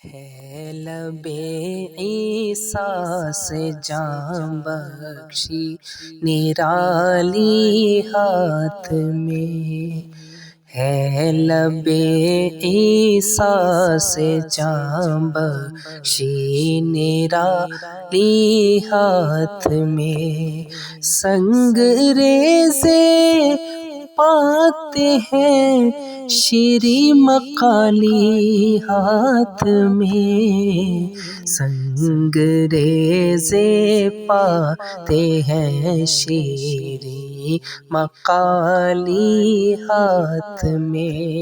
ہے لب عیسیٰ سے جاں بخشی نرالی ہاتھ میں، ہے لب عیسیٰ سے جاں بخشی نرالی ہاتھ میں، سنگ ریزے پاتے ہیں شیریں مقالی ہاتھ میں، سنگ ریزے پاتے ہیں شیریں مقالی ہاتھ میں،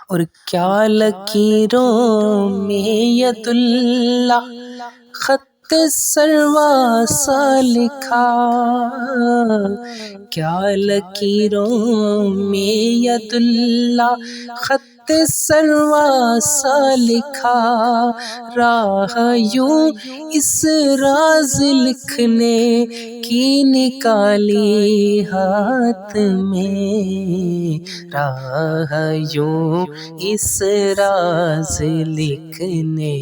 اور کیا لکیروں میں ید اللہ خط سروا سا لکھا، کیا لکیروں میں ید اللہ خط سروا سا لکھا، راہ یوں اس راز لکھنے کی نکالی ہاتھ میں، راہ یوں اس راز لکھنے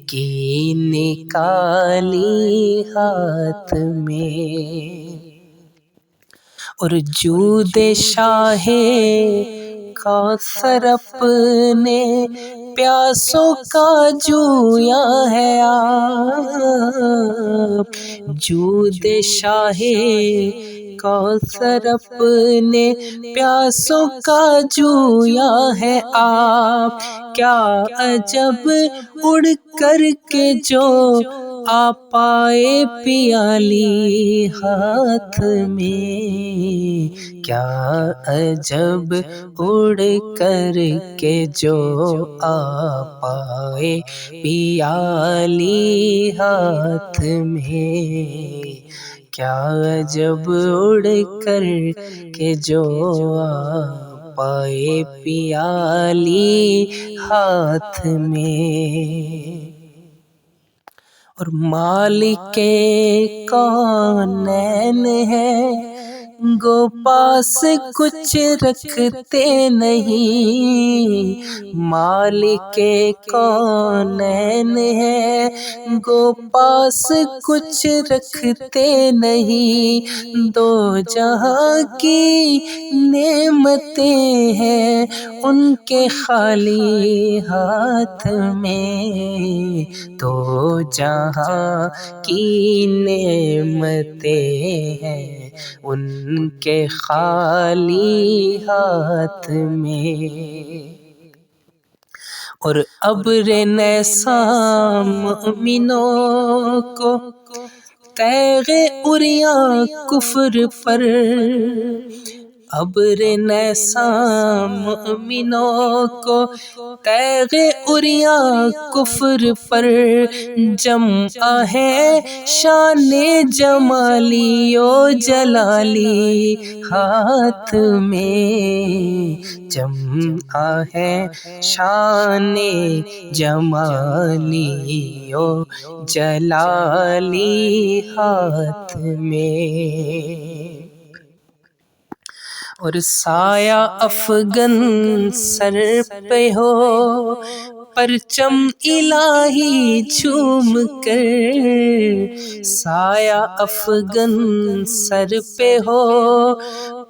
کی نکالی ہاتھ میں، اور جود شاہ کوثر اپنے پیاسوں کا جویا ہے آپ، جود شاہ کوثر اپنے پیاسوں کا جویا ہے آپ، کیا عجب اڑ کر کے جو آ پائے پیالی ہاتھ میں، کیا عجب اڑ کر کے جو آ پائے پیالی ہاتھ میں، کیا عجب اڑ کر کے جو آ پائے پیالی ہاتھ میں، اور مالک کونین ہے گو پاس کچھ رکھتے نہیں، مالک کونین ہے گو پاس کچھ رکھتے نہیں، دو جہاں کی نعمتیں ہیں ان کے خالی ہاتھ میں، دو جہاں کی نعمتیں ہیں ان کے خالی ہاتھ میں، اور ابر نیسان مومنوں کو تیغ عریاں کفر پر، ابر نیسان مومنوں کو تیغ عریاں کفر پر، جمع ہے شان جمالی و جلالی ہاتھ میں، جمع ہے شان جمالی و جلالی ہاتھ میں، اور سایہ افغن سر پہ ہو پرچم الہی جھوم کر، سایہ افغن سر پہ ہو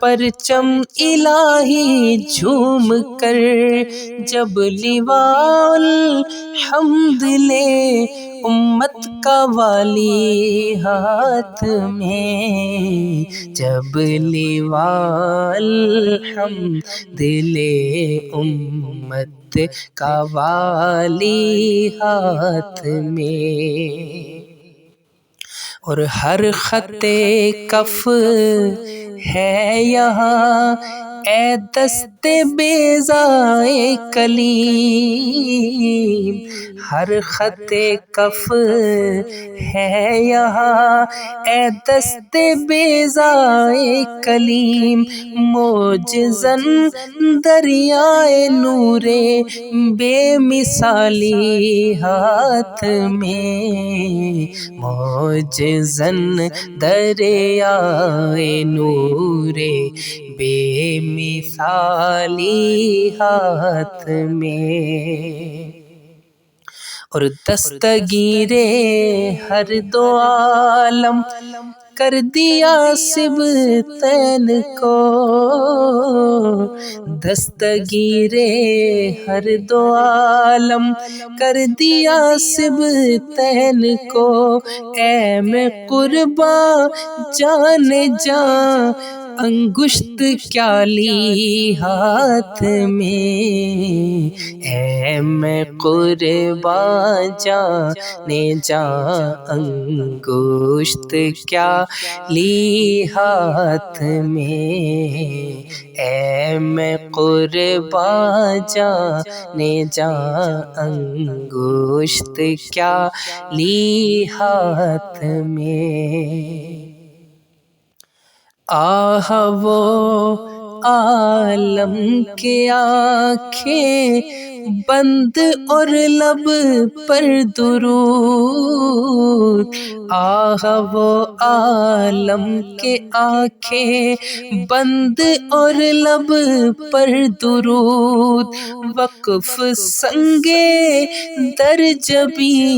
پرچم الہی جھوم کر، جب لواء الحمد لے امت کا والی ہاتھ میں، جب لواء الحمد لے امت کا والی ہاتھ میں، اور ہر خط کف ہے یہاں اے دست بیضائے کلیم، ہر خط کف ہے یہاں اے دست بیضائے کلیم، معجزاً دریائے نور بے مثالی ہاتھ میں، معجزاً دریائے نور بے مثالی ہاتھ میں، اور دستگیر ہر دو عالم کر دیا سبتین کو، دستگیر ہر دو عالم کر دیا سبتین کو، اے میں قرباں جان جاں انگشت کیا لی ہاتھ میں، اے میں قرباں جانے جاں انگشت کیا لی ہاتھ میں، اے میں قرباں جانے جاں انگشت کیا لی ہاتھ میں۔ آہ وہ عالم کے آنکھیں بند اور لب پر درود، آہ وہ عالم کے آنکھیں بند اور لب پر درود، وقف سنگے در جبیں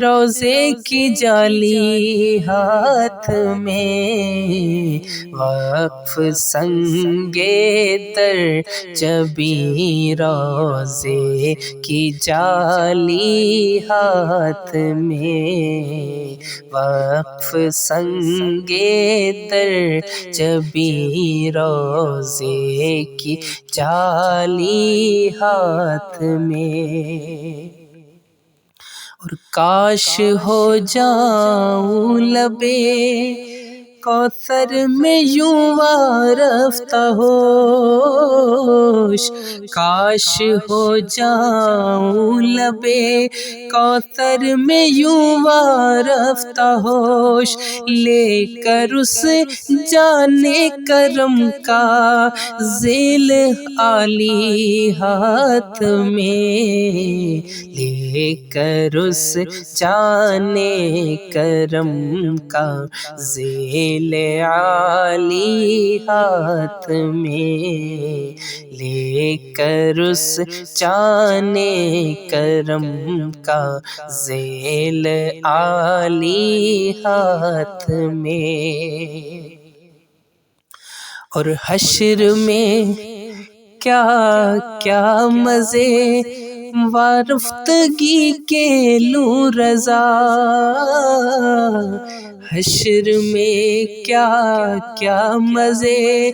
روضے کی جالی ہاتھ میں، وقف سنگے در جبیں روضے کی جالی ہاتھ میں، وقف سنگے در جبیں روضے کی جالی ہاتھ میں، اور کاش ہو جاؤں لبے کوثر میں یوں وارفتہ ہوش، کاش ہو جاؤں لبے کوثر میں یوں وارفتہ ہوش، لے کر اس جانے کرم کا ذیل عالی ہاتھ میں، لے کر اس جانے کرم کا ذیل عالی ہاتھ میں، لے کر اس جانے کرم کا ذیل عالی ہاتھ میں، اور حشر میں کیا کیا مزے وارفتگی کے لوں رضا، حشر میں کیا کیا مزے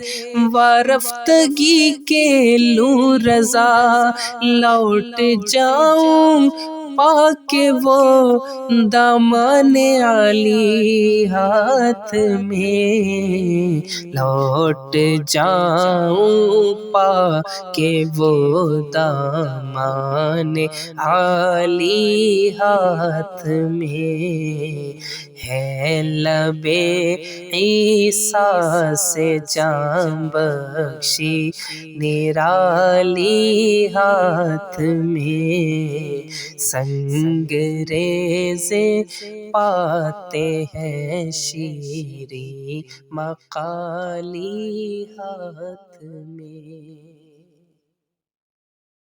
وارفتگی کے لوں رضا، لوٹ جاؤں پا کے وہ دامان عالی ہاتھ میں، لوٹ جاؤں پا کے وہ دامان عالی ہاتھ میں، ہے لب عیسیٰ سے جاں بخشی نرالی ہاتھ میں، سنگ ریزے پاتے ہیں شیریں مقالی ہاتھ میں۔